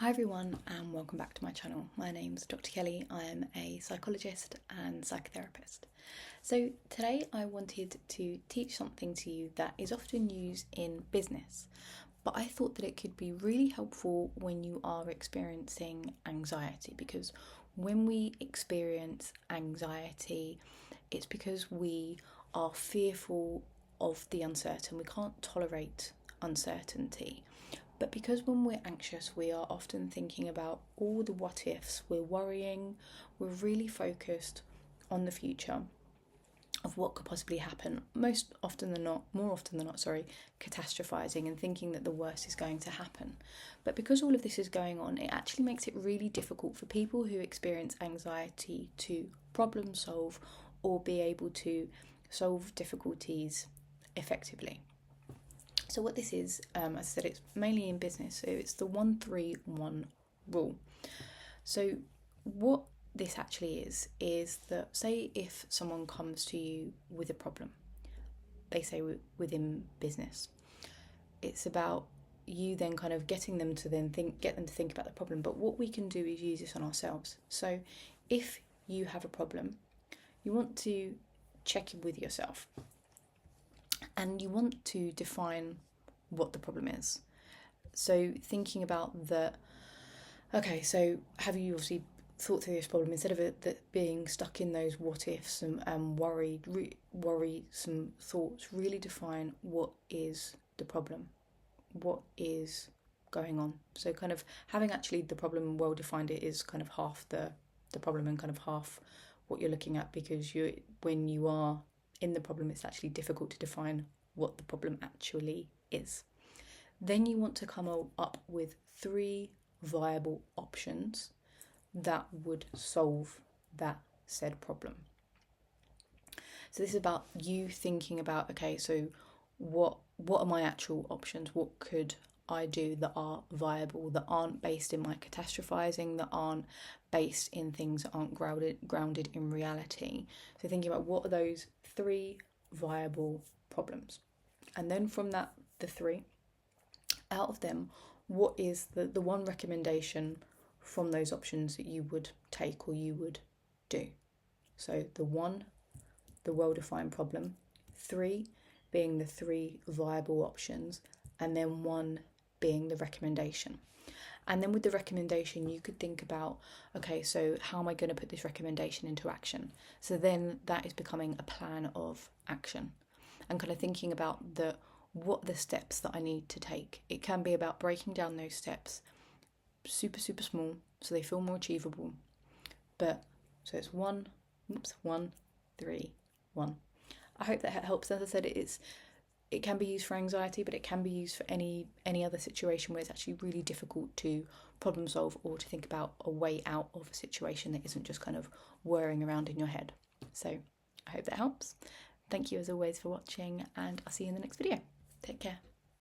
Hi everyone and welcome back to my channel. My name's Dr. Kelly. I am a psychologist and psychotherapist. So today I wanted to teach something to you that is often used in business, but I thought that it could be really helpful when you are experiencing anxiety, because when we experience anxiety, it's because we are fearful of the uncertain. We can't tolerate uncertainty. But because when we're anxious, we are often thinking about all the what ifs, we're worrying, we're really focused on the future of what could possibly happen. More often than not, catastrophizing and thinking that the worst is going to happen. But because all of this is going on, it actually makes it really difficult for people who experience anxiety to problem solve or be able to solve difficulties effectively. So what this is, as I said, it's mainly in business, so it's the 1-3-1 rule. So what this actually is that, say if someone comes to you with a problem, they say within business, it's about you then kind of getting them to get them to think about the problem. But what we can do is use this on ourselves. So if you have a problem, you want to check in with yourself. And you want to define what the problem is. So thinking about that, okay, so have you obviously thought through this problem, instead of it being stuck in those what ifs and worrisome thoughts, really define what is the problem, what is going on. So kind of having actually the problem well defined, it is kind of half the problem and kind of half what you're looking at, because when you are in the problem, it's actually difficult to define what the problem actually is. Then you want to come up with 3 viable options that would solve that said problem. So this is about you thinking about, okay, so what are my actual options? What could I do that are viable, that aren't based in my catastrophizing, that aren't based in things that aren't grounded in reality? So thinking about what are those 3 viable problems. And then from that, the 3, out of them, what is the one recommendation from those options that you would take or you would do? So the 1, the well-defined problem, 3 being the 3 viable options, and then 1 being the recommendation. And then with the recommendation, you could think about, okay, so how am I going to put this recommendation into action? So then that is becoming a plan of action, and kind of thinking about what are the steps that I need to take. It can be about breaking down those steps super, super small so they feel more achievable. But so it's 1, 3, 1. I hope that helps. As I said, it can be used for anxiety, but it can be used for any other situation where it's actually really difficult to problem solve or to think about a way out of a situation that isn't just kind of whirring around in your head. So I hope that helps. Thank you as always for watching, and I'll see you in the next video. Take care.